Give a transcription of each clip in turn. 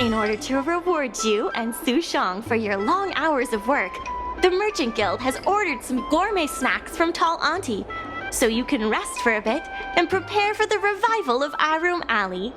In order to reward you and Su Shang for your long hours of work, the Merchant Guild has ordered some gourmet snacks from Tall Auntie, so you can rest for a bit and prepare for the revival of Aurum Alley.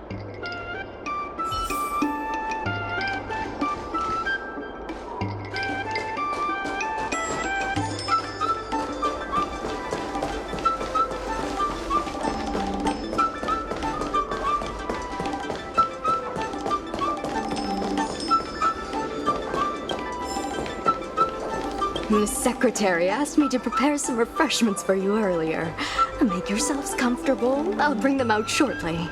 The secretary asked me to prepare some refreshments for you earlier. Make yourselves comfortable. I'll bring them out shortly.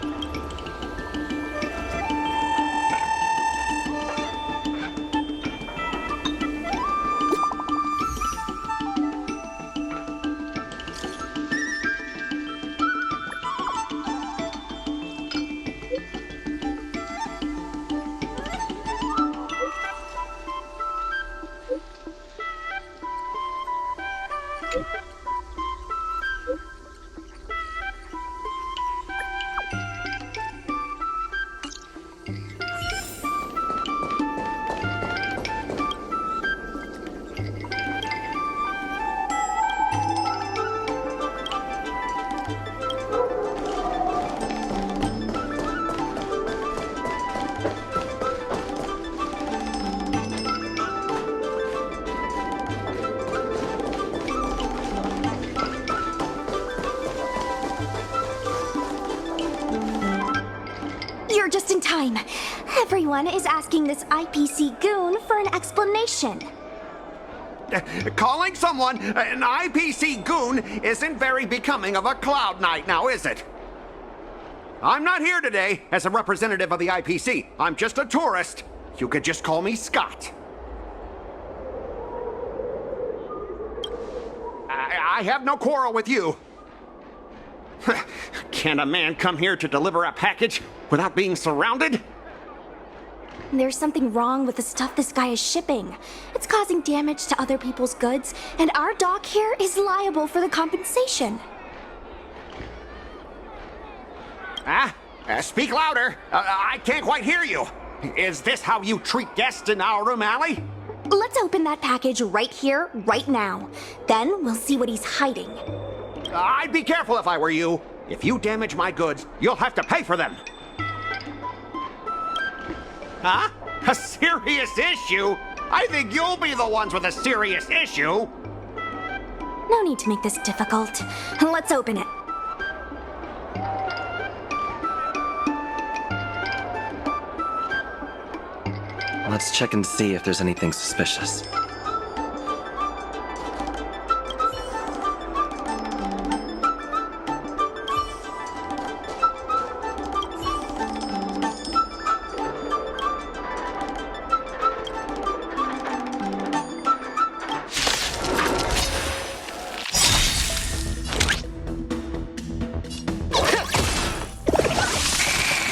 You're just in time. Everyone is asking this IPC goon for an explanation. Calling someone an IPC goon isn't very becoming of a Cloud Knight now, is it? I'm not here today as a representative of the IPC. I'm just a tourist. You could just call me Scott. I have no quarrel with you. Can a man come here to deliver a package without being surrounded? There's something wrong with the stuff this guy is shipping. It's causing damage to other people's goods, and our dock here is liable for the compensation. Speak louder. I can't quite hear you. Is this how you treat guests in Aurum Alley? Let's open that package right here, right now. Then we'll see what he's hiding. I'd be careful if I were you. If you damage my goods, you'll have to pay for them. Huh? A serious issue? I think you'll be the ones with a serious issue. No need to make this difficult. Let's open it. Let's check and see if there's anything suspicious.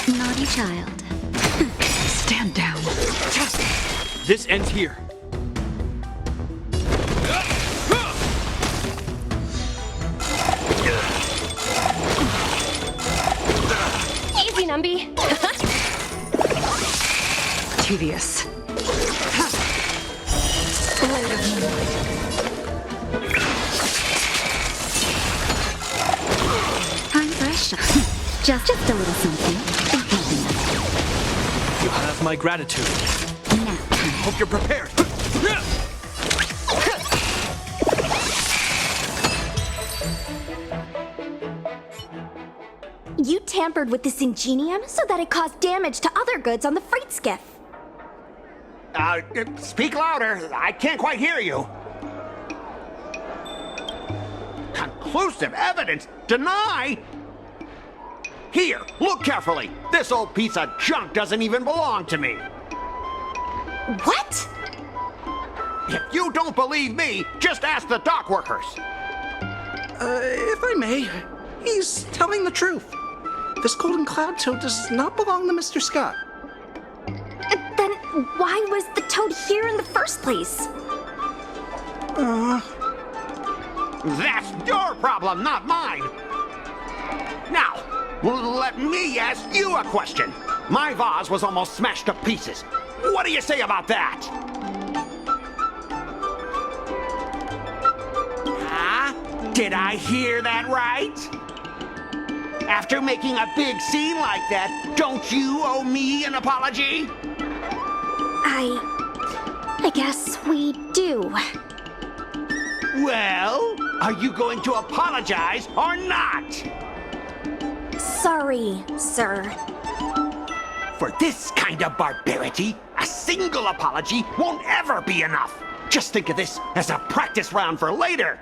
Naughty child. Stand down. This ends here. Easy, Numby. Tedious. I'm fresh. Just a little something. You have my gratitude. Now, Hope you're prepared. You tampered with this ingenium so that it caused damage to other goods on the freight skiff. Speak louder. I can't quite hear you. Conclusive evidence? Deny? Here, look carefully. This old piece of junk doesn't even belong to me. What? If you don't believe me, just ask the dock workers. If I may, he's telling the truth. This golden cloud toad does not belong to Mr. Scott. Then why was the toad here in the first place? That's your problem, not mine. Now, let me ask you a question. My vase was almost smashed to pieces. What do you say about that? Huh? Did I hear that right? After making a big scene like that, don't you owe me an apology? I guess we do. Well, are you going to apologize or not? Sorry, sir. For this kind of barbarity, a single apology won't ever be enough. Just think of this as a practice round for later.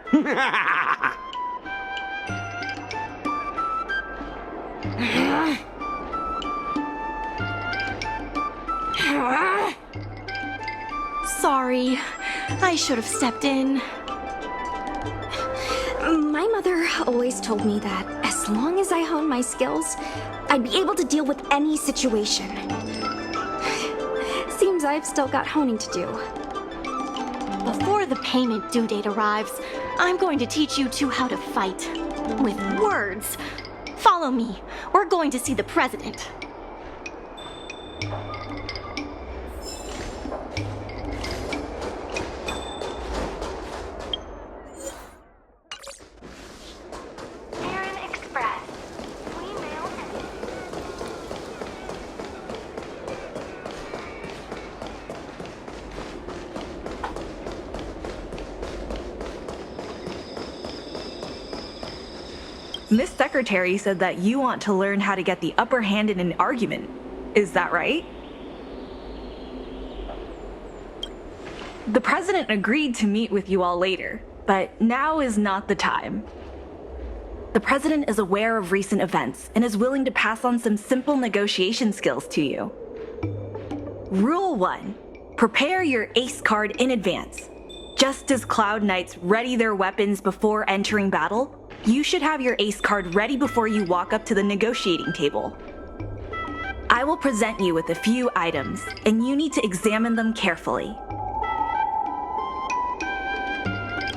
Sorry, I should have stepped in. My mother always told me that as long as I honed my skills, I'd be able to deal with any situation. Seems I've still got honing to do. Before the payment due date arrives, I'm going to teach you two how to fight. With words. Follow me. We're going to see the president. Miss Secretary said that you want to learn how to get the upper hand in an argument. Is that right? The president agreed to meet with you all later, but now is not the time. The president is aware of recent events and is willing to pass on some simple negotiation skills to you. Rule 1. Prepare your ace card in advance. Just as Cloud Knights ready their weapons before entering battle, you should have your ace card ready before you walk up to the negotiating table. I will present you with a few items, and you need to examine them carefully.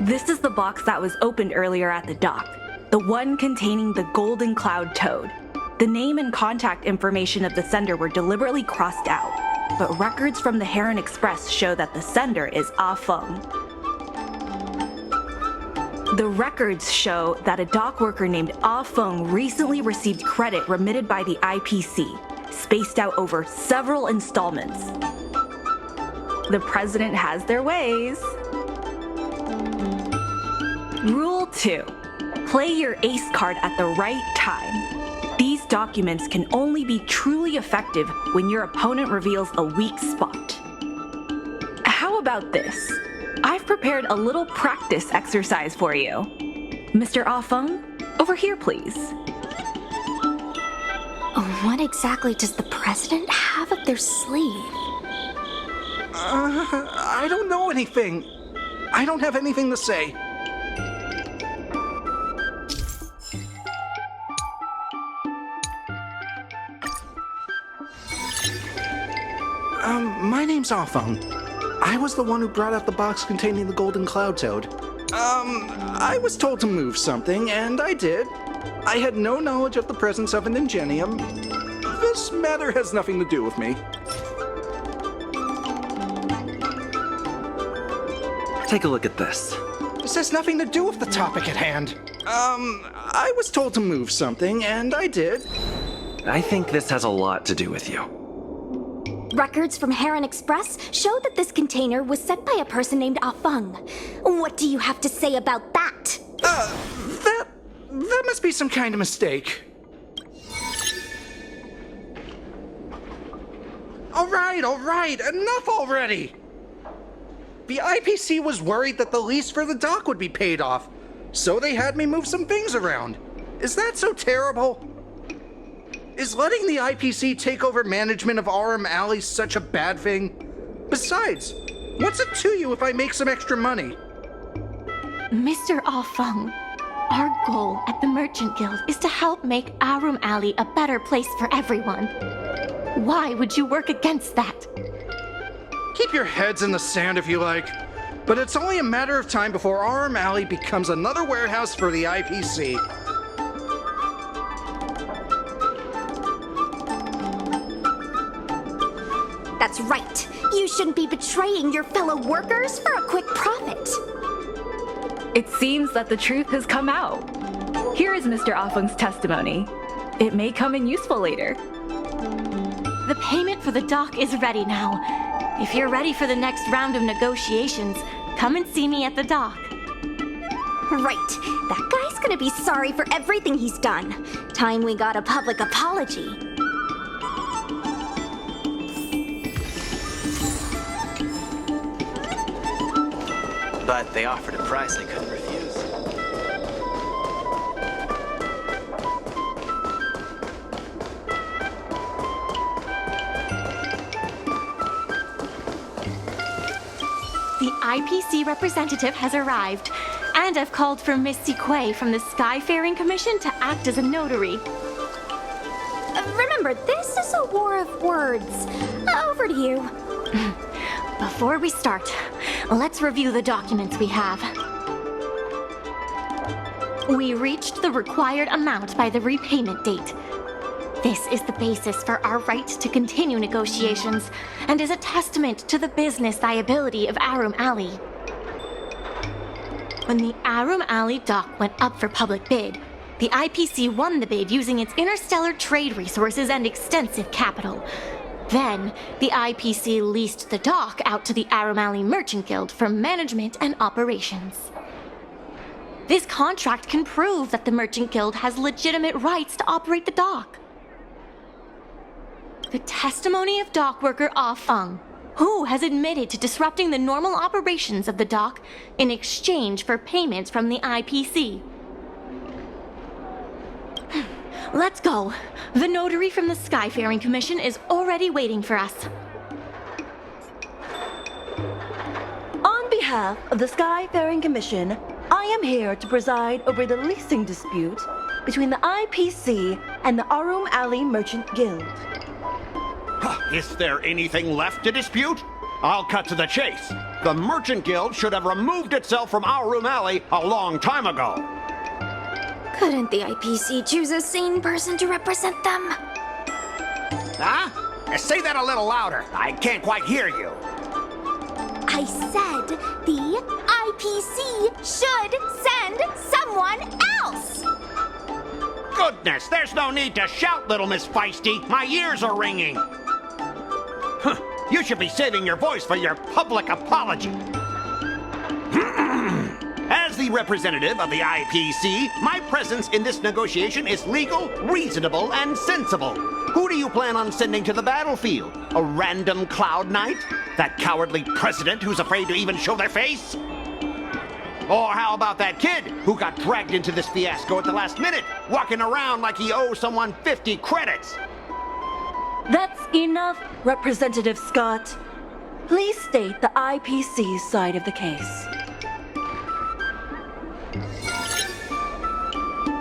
This is the box that was opened earlier at the dock, the one containing the Golden Cloud Toad. The name and contact information of the sender were deliberately crossed out, but records from the Heron Express show that the sender is Aurum. The records show that a dock worker named Aurum recently received credit remitted by the IPC, spaced out over several installments. The president has their ways. Rule 2. Play your ace card at the right time. These documents can only be truly effective when your opponent reveals a weak spot. How about this? I've prepared a little practice exercise for you. Mr. Aurum, over here, please. What exactly does the president have up their sleeve? I don't know anything. I don't have anything to say. My name's Aurum. I was the one who brought out the box containing the Golden Cloud Toad. I was told to move something, and I did. I had no knowledge of the presence of an ingenium. This matter has nothing to do with me. Take a look at this. This has nothing to do with the topic at hand. I was told to move something, and I did. I think this has a lot to do with you. Records from Heron Express show that this container was sent by a person named Aurum. What do you have to say about that? That must be some kind of mistake. All right, enough already! The IPC was worried that the lease for the dock would be paid off, so they had me move some things around. Is that so terrible? Is letting the IPC take over management of Aurum Alley such a bad thing? Besides, what's it to you if I make some extra money? Mr. Aurum, our goal at the Merchant Guild is to help make Aurum Alley a better place for everyone. Why would you work against that? Keep your heads in the sand if you like, but it's only a matter of time before Aurum Alley becomes another warehouse for the IPC. That's right. You shouldn't be betraying your fellow workers for a quick profit. It seems that the truth has come out. Here is Mr. Offung's testimony. It may come in useful later. The payment for the dock is ready now. If you're ready for the next round of negotiations, come and see me at the dock. Right. That guy's gonna be sorry for everything he's done. Time we got a public apology. But they offered a price I couldn't refuse. The IPC representative has arrived, and I've called for Miss Sequay from the Skyfaring Commission to act as a notary. Remember, this is a war of words. Over to you. Before we start, let's review the documents we have. We reached the required amount by the repayment date. This is the basis for our right to continue negotiations and is a testament to the business viability of Aurum Alley. When the Aurum Alley dock went up for public bid, the IPC won the bid using its interstellar trade resources and extensive capital. Then, the IPC leased the dock out to the Aurum Alley Merchant Guild for management and operations. This contract can prove that the Merchant Guild has legitimate rights to operate the dock. The testimony of dock worker Ah Feng, who has admitted to disrupting the normal operations of the dock in exchange for payments from the IPC. Let's go. The notary from the Skyfaring Commission is already waiting for us. On behalf of the Skyfaring Commission, I am here to preside over the leasing dispute between the IPC and the Aurum Alley Merchant Guild. Is there anything left to dispute? I'll cut to the chase. The Merchant Guild should have removed itself from Aurum Alley a long time ago. Couldn't the IPC choose a sane person to represent them? Huh? Say that a little louder. I can't quite hear you. I said the IPC should send someone else! Goodness, there's no need to shout, little Miss Feisty. My ears are ringing. You should be saving your voice for your public apology. As the representative of the IPC, my presence in this negotiation is legal, reasonable, and sensible. Who do you plan on sending to the battlefield? A random Cloud Knight? That cowardly president who's afraid to even show their face? Or how about that kid who got dragged into this fiasco at the last minute, walking around like he owes someone 50 credits? That's enough, Representative Scott. Please state the IPC's side of the case.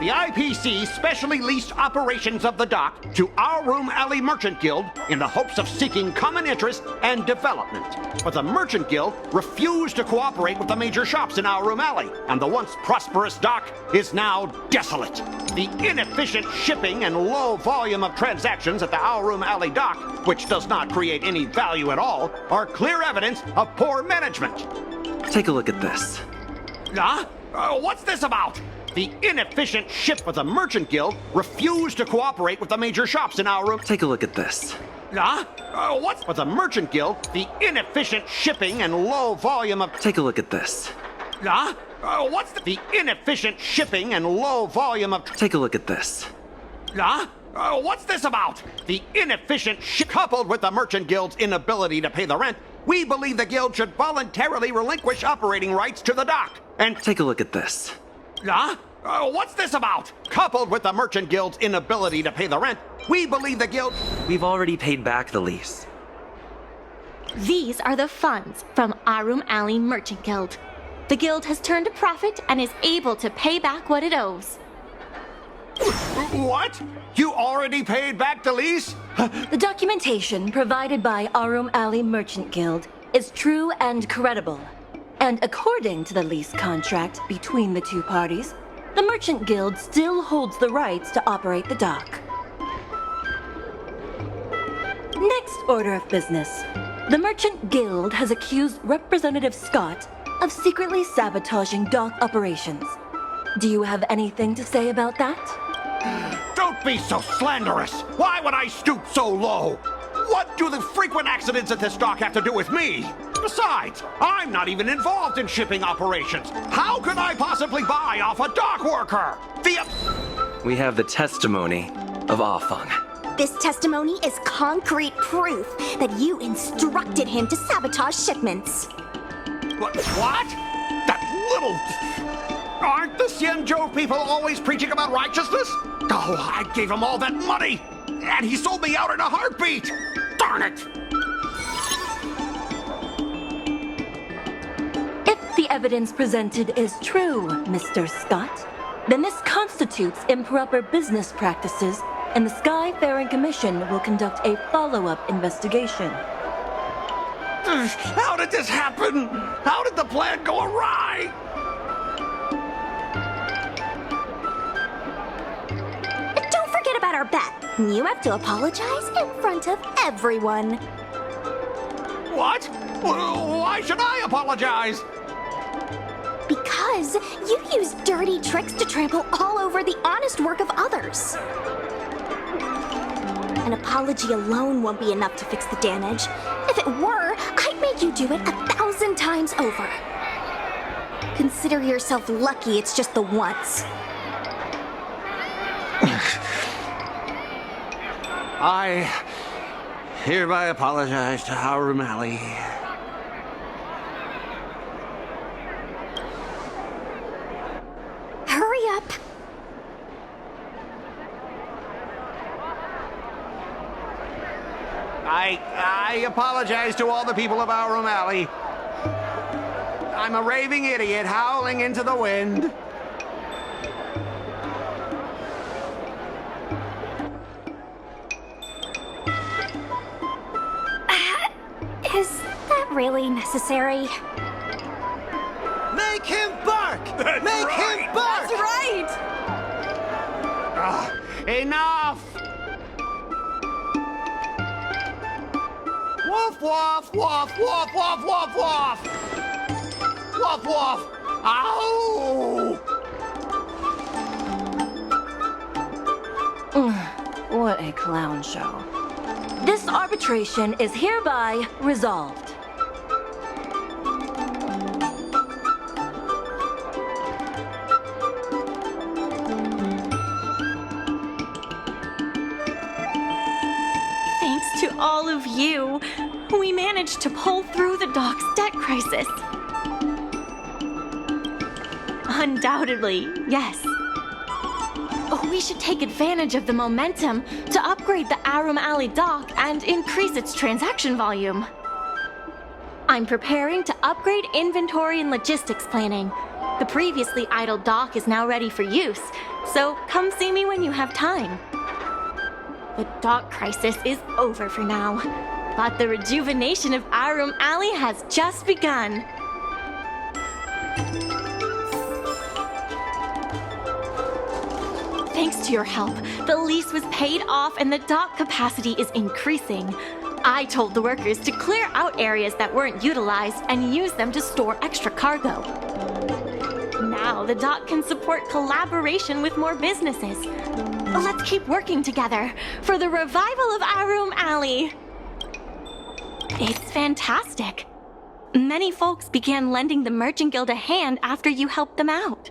The IPC specially leased operations of the dock to Aurum Alley Merchant Guild in the hopes of seeking common interest and development. But the Merchant Guild refused to cooperate with the major shops in Aurum Alley, and the once prosperous dock is now desolate. The inefficient shipping and low volume of transactions at the Aurum Alley dock, which does not create any value at all, are clear evidence of poor management. Take a look at this. Huh? What's this about? The inefficient ship of the Merchant Guild refused to cooperate with the major shops in Aurum. Take a look at this. Huh? What's with the Merchant Guild? The inefficient shipping and low volume of... Take a look at this. Huh? What's the inefficient shipping and low volume of... Take a look at this. Huh? What's this about? The inefficient ship... Coupled with the Merchant Guild's inability to pay the rent, we believe the Guild should voluntarily relinquish operating rights to the dock. And... Take a look at this. Huh? What's this about? Coupled with the Merchant Guild's inability to pay the rent, we believe the Guild... We've already paid back the lease. These are the funds from Aurum Alley Merchant Guild. The Guild has turned a profit and is able to pay back what it owes. What? You already paid back the lease? The documentation provided by Aurum Alley Merchant Guild is true and credible. And according to the lease contract between the two parties, the Merchant Guild still holds the rights to operate the dock. Next order of business. The Merchant Guild has accused Representative Scott of secretly sabotaging dock operations. Do you have anything to say about that? Don't be so slanderous! Why would I stoop so low? What do the frequent accidents at this dock have to do with me? Besides, I'm not even involved in shipping operations. How could I possibly buy off a dock worker? We have the testimony of Afeng. This testimony is concrete proof that you instructed him to sabotage shipments. What? That little... Aren't the Xianzhou people always preaching about righteousness? Oh, I gave him all that money, and he sold me out in a heartbeat! Darn it! If the evidence presented is true, Mr. Scott, then this constitutes improper business practices, and the Skyfaring Commission will conduct a follow-up investigation. How did this happen? How did the plan go awry? Don't forget about our bet. You have to apologize in front of everyone. What? Why should I apologize? Because you use dirty tricks to trample all over the honest work of others. An apology alone won't be enough to fix the damage. If it were, I'd make you do it 1,000 times over. Consider yourself lucky it's just the once. I hereby apologize to Aurum Alley. Hurry up. I apologize to all the people of Aurum Alley. I'm a raving idiot howling into the wind. Is that really necessary? Make him bark! Make him bark! That's right! Enough! Woof, woof, woof, woof, woof, woof, woof! Woof, woof! Ow! What a clown show. This arbitration is hereby resolved. Thanks to all of you, we managed to pull through the dock's debt crisis. Undoubtedly, yes. We should take advantage of the momentum to upgrade the Aurum Alley dock and increase its transaction volume. I'm preparing to upgrade inventory and logistics planning. The previously idle dock is now ready for use, so come see me when you have time. The dock crisis is over for now, but the rejuvenation of Aurum Alley has just begun. Thanks to your help, the lease was paid off and the dock capacity is increasing. I told the workers to clear out areas that weren't utilized and use them to store extra cargo. Now the dock can support collaboration with more businesses. Let's keep working together for the revival of Aurum Alley. It's fantastic. Many folks began lending the Merchant Guild a hand after you helped them out.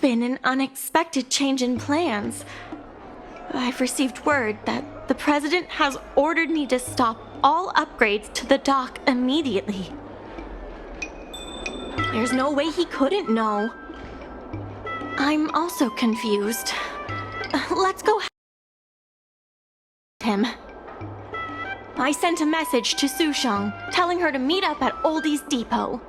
been an unexpected change in plans. I've received word that the President has ordered me to stop all upgrades to the dock immediately. There's no way he couldn't know. I'm also confused. Let's go him. I sent a message to Sushang telling her to meet up at Oldie's Depot.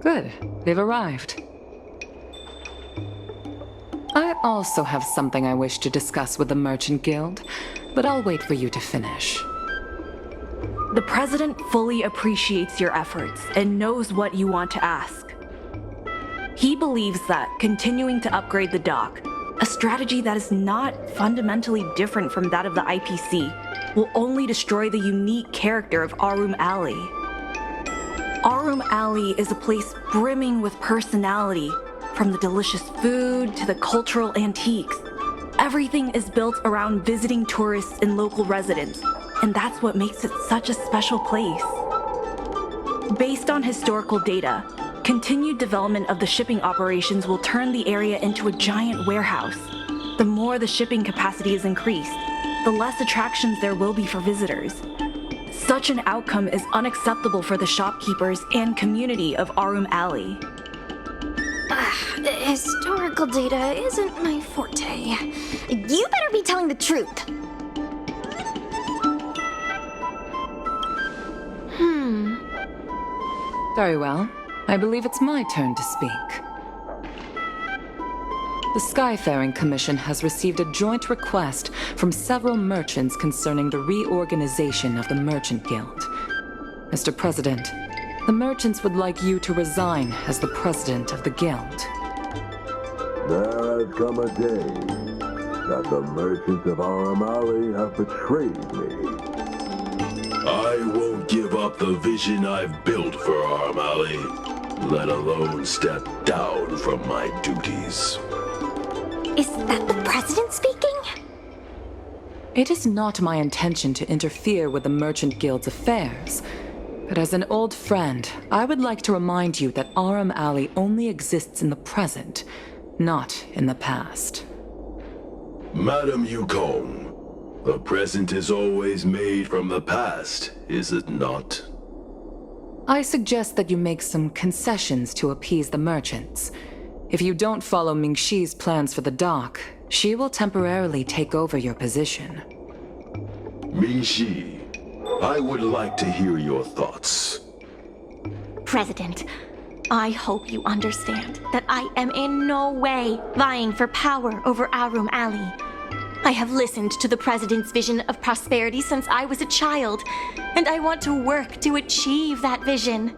Good. They've arrived. I also have something I wish to discuss with the Merchant Guild, but I'll wait for you to finish. The President fully appreciates your efforts and knows what you want to ask. He believes that continuing to upgrade the dock, a strategy that is not fundamentally different from that of the IPC, will only destroy the unique character of Aurum Alley. Aurum Alley is a place brimming with personality, from the delicious food to the cultural antiques. Everything is built around visiting tourists and local residents, and that's what makes it such a special place. Based on historical data, continued development of the shipping operations will turn the area into a giant warehouse. The more the shipping capacity is increased, the less attractions there will be for visitors. Such an outcome is unacceptable for the shopkeepers and community of Aurum Alley. Historical data isn't my forte. You better be telling the truth. Very well. I believe it's my turn to speak. The Skyfaring Commission has received a joint request from several merchants concerning the reorganization of the Merchant Guild. Mr. President, the merchants would like you to resign as the president of the guild. There has come a day that the merchants of Aurum Alley have betrayed me. I won't give up the vision I've built for Aurum Alley, let alone step down from my duties. Is that the president speaking? It is not my intention to interfere with the Merchant Guild's affairs, but as an old friend, I would like to remind you that Aurum Alley only exists in the present, not in the past. Madam Yukong, the present is always made from the past, is it not? I suggest that you make some concessions to appease the merchants. If you don't follow Mingxi's plans for the dock, she will temporarily take over your position. Mingxi, I would like to hear your thoughts. President, I hope you understand that I am in no way vying for power over Aurum Alley. I have listened to the President's vision of prosperity since I was a child, and I want to work to achieve that vision.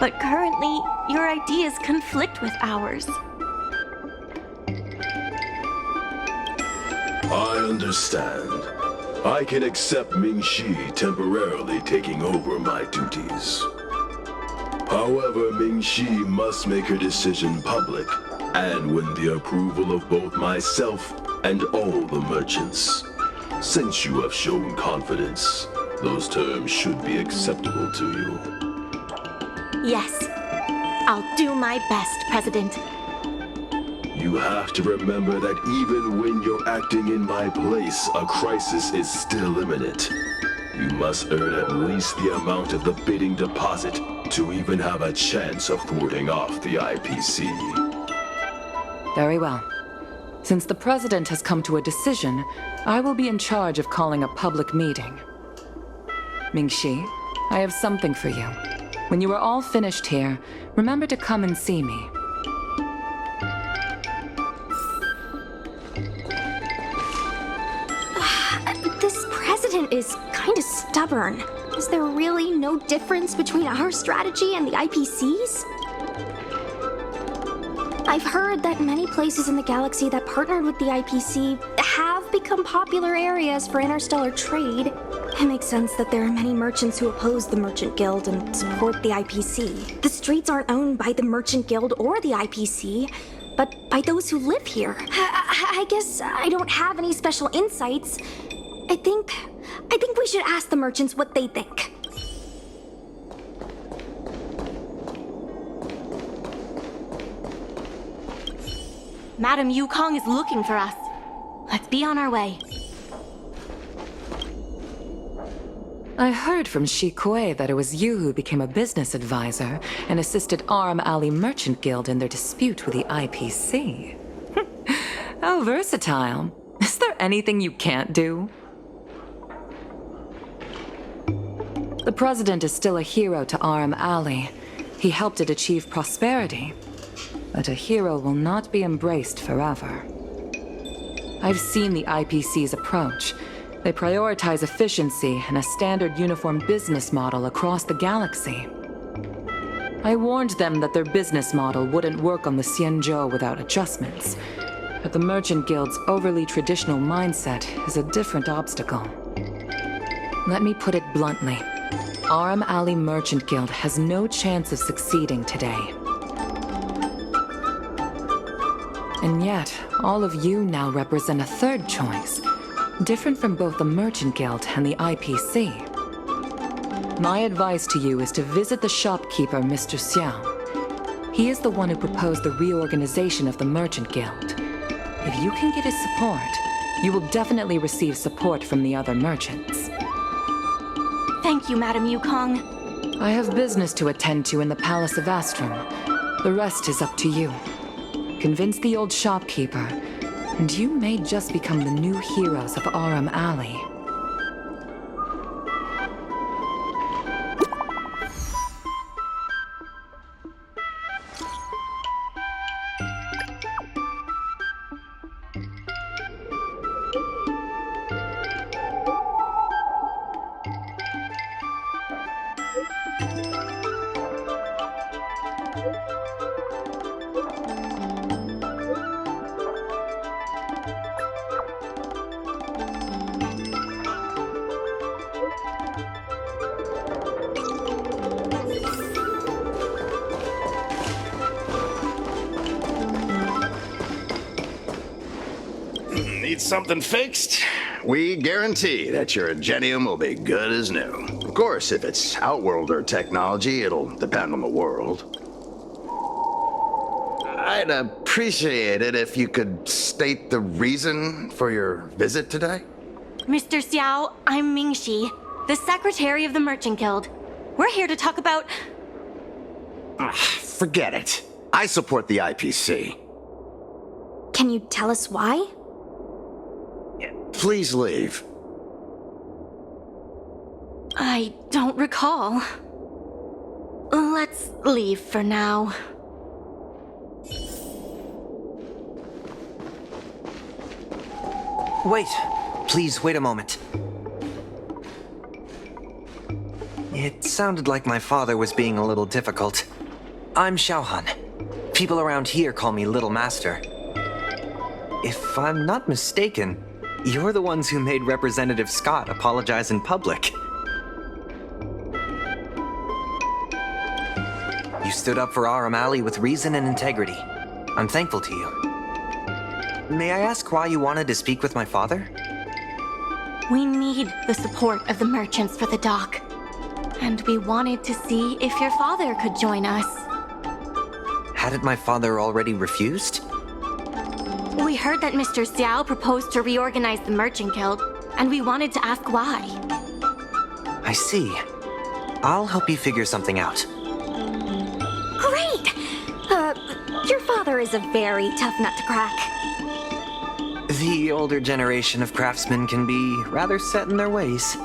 But currently, your ideas conflict with ours. I understand. I can accept Mingxi temporarily taking over my duties. However, Mingxi must make her decision public and win the approval of both myself and all the merchants. Since you have shown confidence, those terms should be acceptable to you. Yes, I'll do my best, President. You have to remember that even when you're acting in my place, a crisis is still imminent. You must earn at least the amount of the bidding deposit to even have a chance of thwarting off the IPC. Very well. Since the President has come to a decision, I will be in charge of calling a public meeting. Mingxi, I have something for you. When you are all finished here, remember to come and see me. This president is kinda stubborn. Is there really no difference between our strategy and the IPC's? I've heard that many places in the galaxy that partnered with the IPC have become popular areas for interstellar trade. It makes sense that there are many merchants who oppose the Merchant Guild and support the IPC. The streets aren't owned by the Merchant Guild or the IPC, but by those who live here. I guess I don't have any special insights. I think we should ask the merchants what they think. Madam Yukong is looking for us. Let's be on our way. I heard from Shi Kuei that it was you who became a business advisor and assisted Aurum Alley Merchant Guild in their dispute with the IPC. How versatile. Is there anything you can't do? The President is still a hero to Aurum Alley. He helped it achieve prosperity. But a hero will not be embraced forever. I've seen the IPC's approach. They prioritize efficiency and a standard uniform business model across the galaxy. I warned them that their business model wouldn't work on the Xianzhou without adjustments. But the Merchant Guild's overly traditional mindset is a different obstacle. Let me put it bluntly. Aurum Alley Merchant Guild has no chance of succeeding today. And yet, all of you now represent a third choice, different from both the Merchant Guild and the IPC. My advice to you is to visit the shopkeeper, Mr. Xiao. He is the one who proposed the reorganization of the Merchant Guild. If you can get his support, you will definitely receive support from the other merchants. Thank you, Madam Yukong. I have business to attend to in the Palace of Astrum. The rest is up to you. Convince the old shopkeeper, and you may just become the new heroes of Aurum Alley. Need something fixed? We guarantee that your Genium will be good as new. Of course, if it's Outworlder technology, it'll depend on the world. I'd appreciate it if you could state the reason for your visit today. Mr. Xiao, I'm Mingxi, the secretary of the Merchant Guild. We're here to talk about... Forget it. I support the IPC. Can you tell us why? Please leave. I don't recall. Let's leave for now. Wait. Please, wait a moment. It sounded like my father was being a little difficult. I'm Xiaohan. People around here call me Little Master. If I'm not mistaken, you're the ones who made Representative Scott apologize in public. You stood up for Aurum Alley with reason and integrity. I'm thankful to you. May I ask why you wanted to speak with my father? We need the support of the merchants for the dock. And we wanted to see if your father could join us. Hadn't my father already refused? We heard that Mr. Xiao proposed to reorganize the Merchant Guild, and we wanted to ask why. I see. I'll help you figure something out. Great! Your father is a very tough nut to crack. The older generation of craftsmen can be rather set in their ways.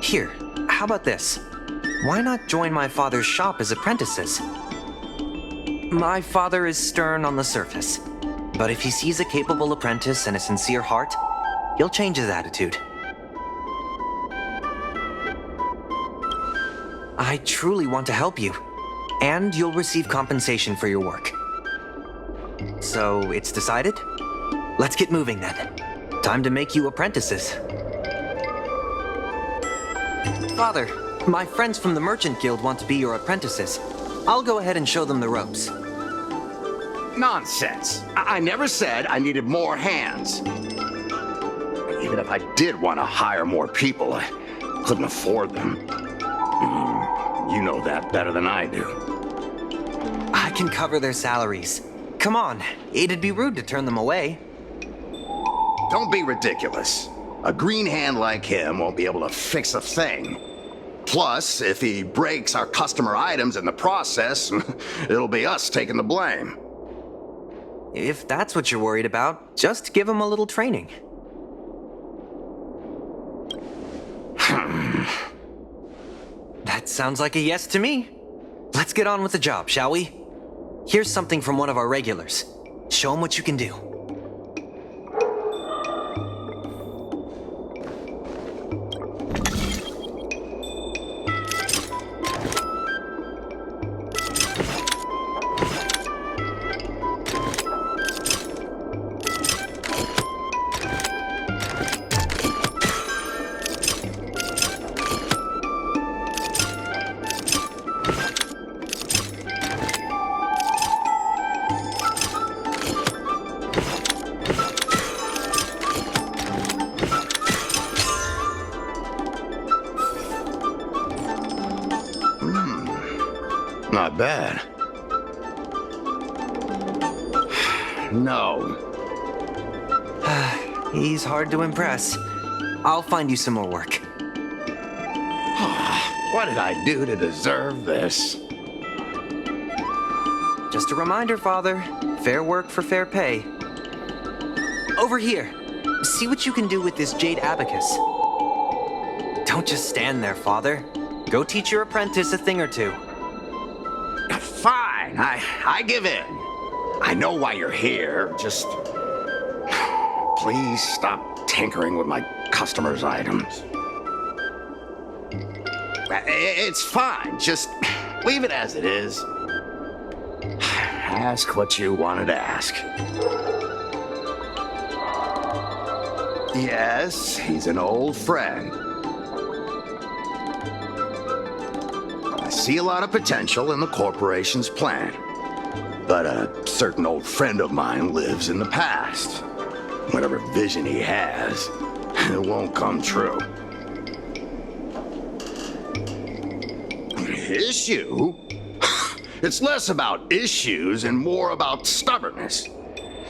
Here, how about this? Why not join my father's shop as apprentices? My father is stern on the surface, but if he sees a capable apprentice and a sincere heart, he'll change his attitude. I truly want to help you, and you'll receive compensation for your work. So, it's decided? Let's get moving then. Time to make you apprentices. Father, my friends from the Merchant Guild want to be your apprentices. I'll go ahead and show them the ropes. Nonsense. I never said I needed more hands. Even if I did want to hire more people, I couldn't afford them. You know that better than I do. I can cover their salaries. Come on, it'd be rude to turn them away. Don't be ridiculous. A green hand like him won't be able to fix a thing. Plus, if he breaks our customer items in the process, it'll be us taking the blame. If that's what you're worried about, just give him a little training. That sounds like a yes to me. Let's get on with the job, shall we? Here's something from one of our regulars. Show him what you can do. Not bad. No. He's hard to impress. I'll find you some more work. What did I do to deserve this? Just a reminder, Father. Fair work for fair pay. Over here. See what you can do with this jade abacus. Don't just stand there, Father. Go teach your apprentice a thing or two. Fine, I give in. I know why you're here, just... Please stop tinkering with my customers' items. It's fine, just leave it as it is. Ask what you wanted to ask. Yes, he's an old friend. I see a lot of potential in the corporation's plan. But a certain old friend of mine lives in the past. Whatever vision he has, it won't come true. Issue? It's less about issues and more about stubbornness.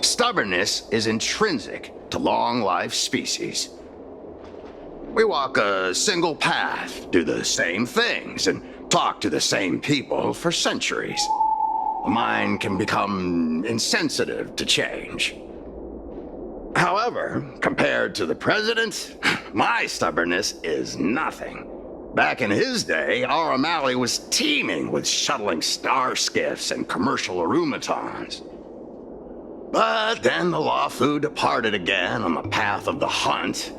Stubbornness is intrinsic to long-life species. We walk a single path, do the same things, and talk to the same people for centuries. The mind can become insensitive to change. However, compared to the president, my stubbornness is nothing. Back in his day, Aurum Alley was teeming with shuttling star skiffs and commercial automatons. But then the Lawfu departed again on the path of the hunt.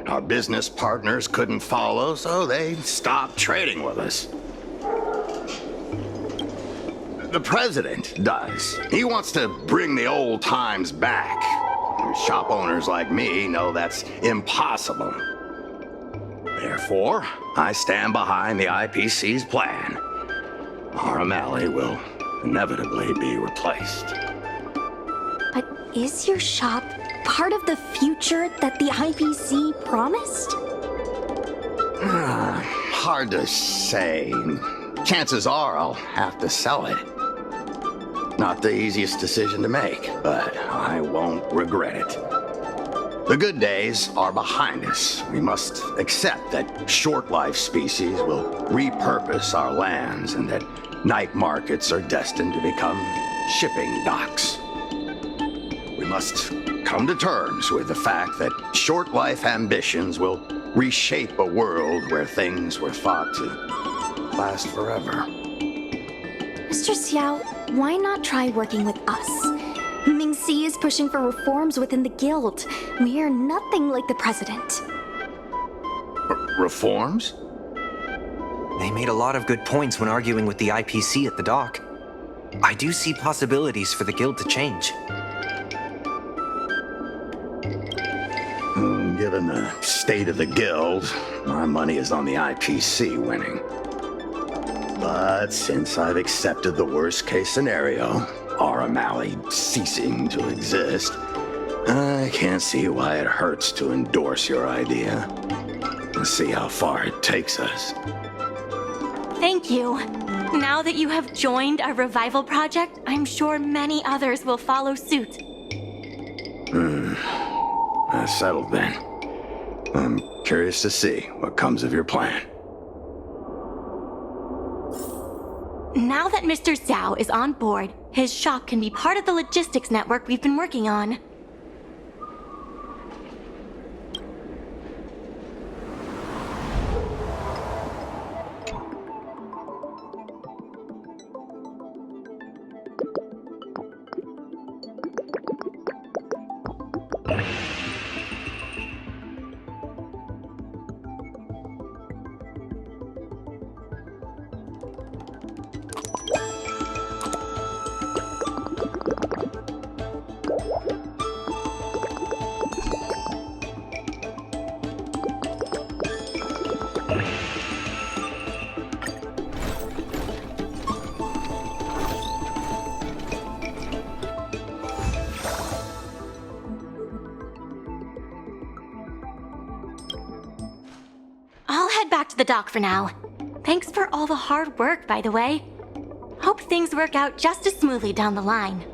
Our business partners couldn't follow, so they stopped trading with us. The president does. He wants to bring the old times back. Shop owners like me know that's impossible. Therefore, I stand behind the IPC's plan. Aurum Alley will inevitably be replaced. But is your shop part of the future that the IPC promised? Hard to say. Chances are I'll have to sell it. Not the easiest decision to make, but I won't regret it. The good days are behind us. We must accept that short-life species will repurpose our lands and that night markets are destined to become shipping docks. We must come to terms with the fact that short-life ambitions will reshape a world where things were thought to last forever. Mr. Xiao, why not try working with us? Ming-Si is pushing for reforms within the guild. We are nothing like the president. Reforms? They made a lot of good points when arguing with the IPC at the dock. I do see possibilities for the guild to change. Given the state of the guild, my money is on the IPC winning. But since I've accepted the worst-case scenario, Aurum Alley ceasing to exist, I can't see why it hurts to endorse your idea. Let's see how far it takes us. Thank you. Now that you have joined our revival project, I'm sure many others will follow suit. That's settled then. I'm curious to see what comes of your plan. Now that Mr. Xiao is on board, his shop can be part of the logistics network we've been working on. I'll head back to the dock for now. Thanks for all the hard work, by the way. Hope things work out just as smoothly down the line.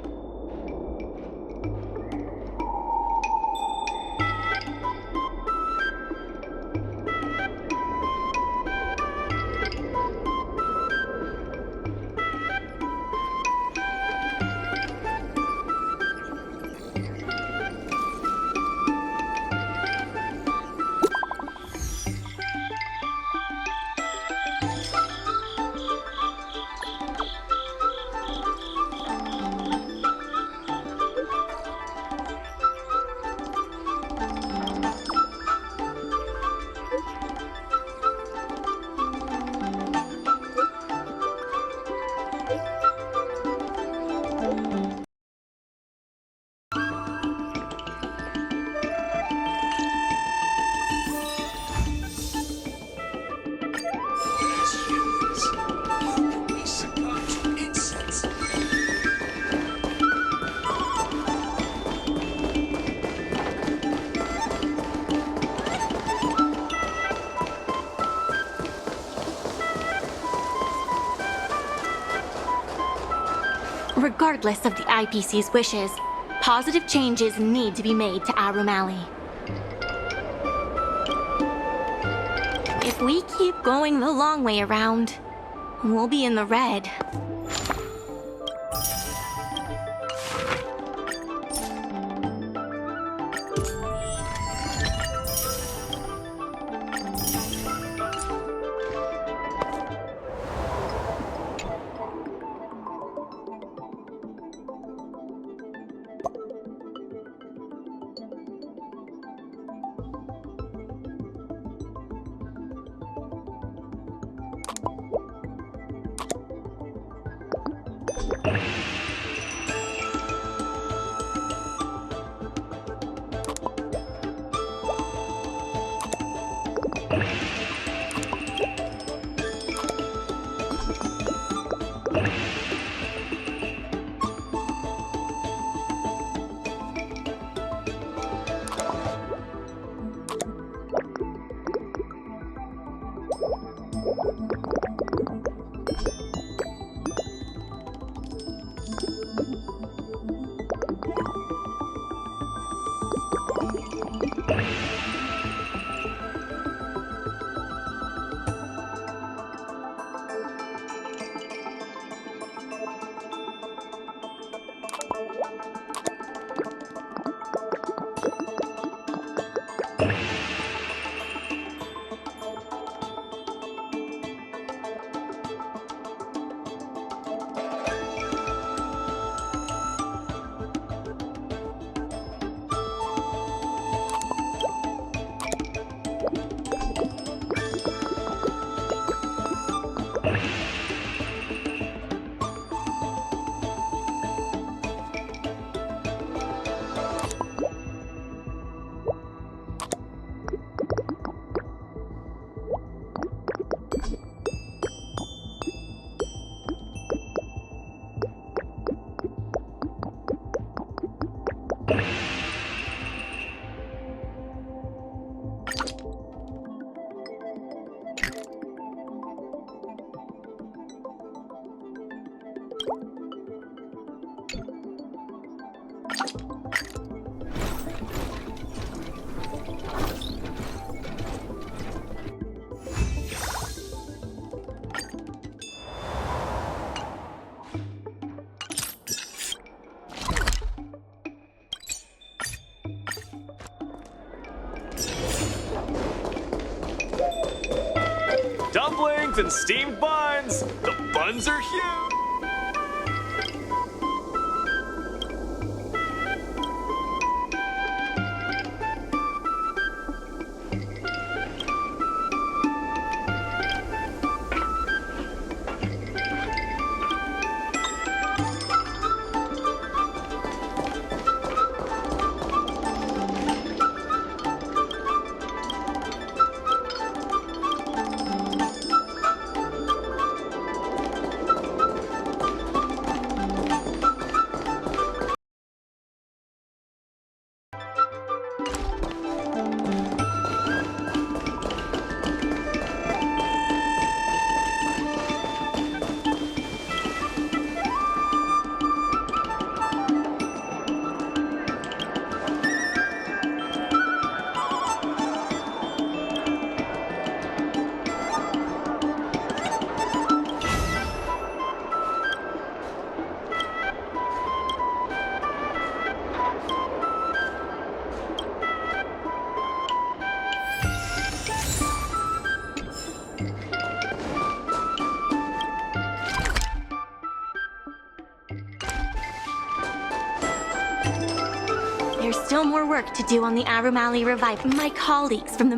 Regardless of the IPC's wishes, positive changes need to be made to Aurum Alley. If we keep going the long way around, we'll be in the red. Dumplings and steamed buns! The buns are huge! There's still more work to do on the Aurum Alley revival. My colleagues from the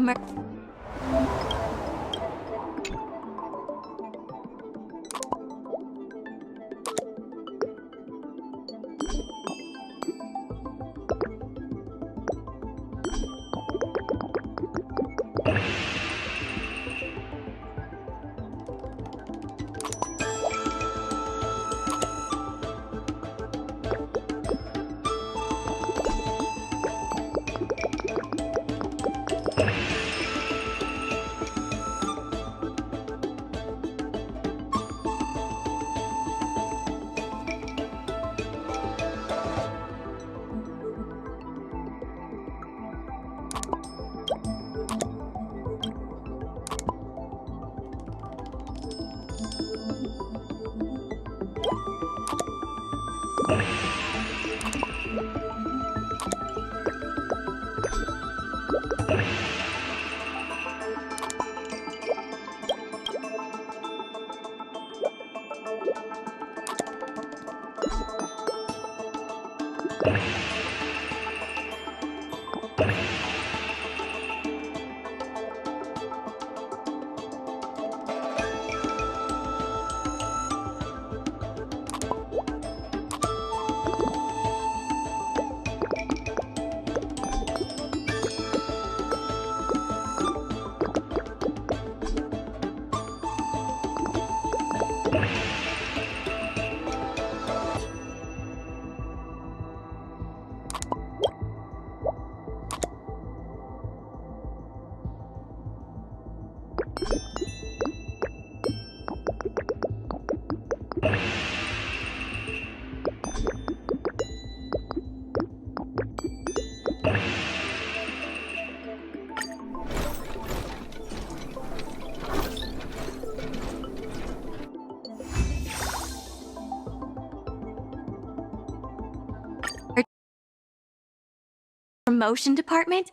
Promotion department?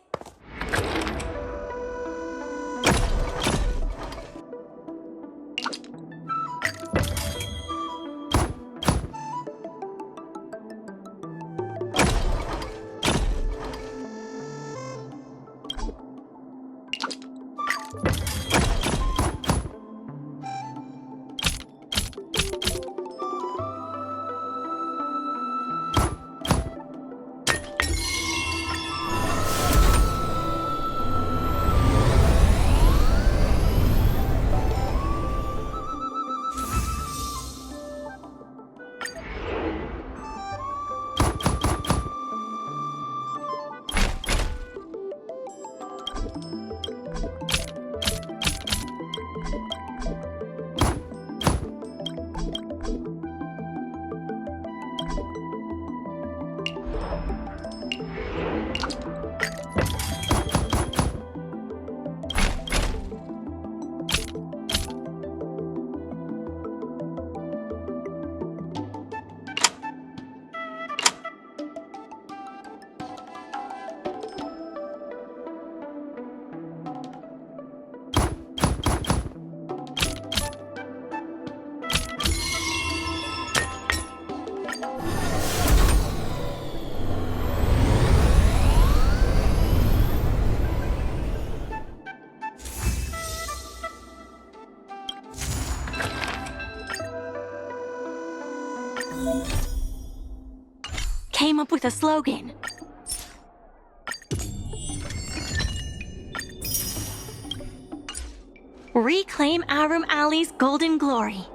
Came up with a slogan. Reclaim Aurum Alley's golden glory.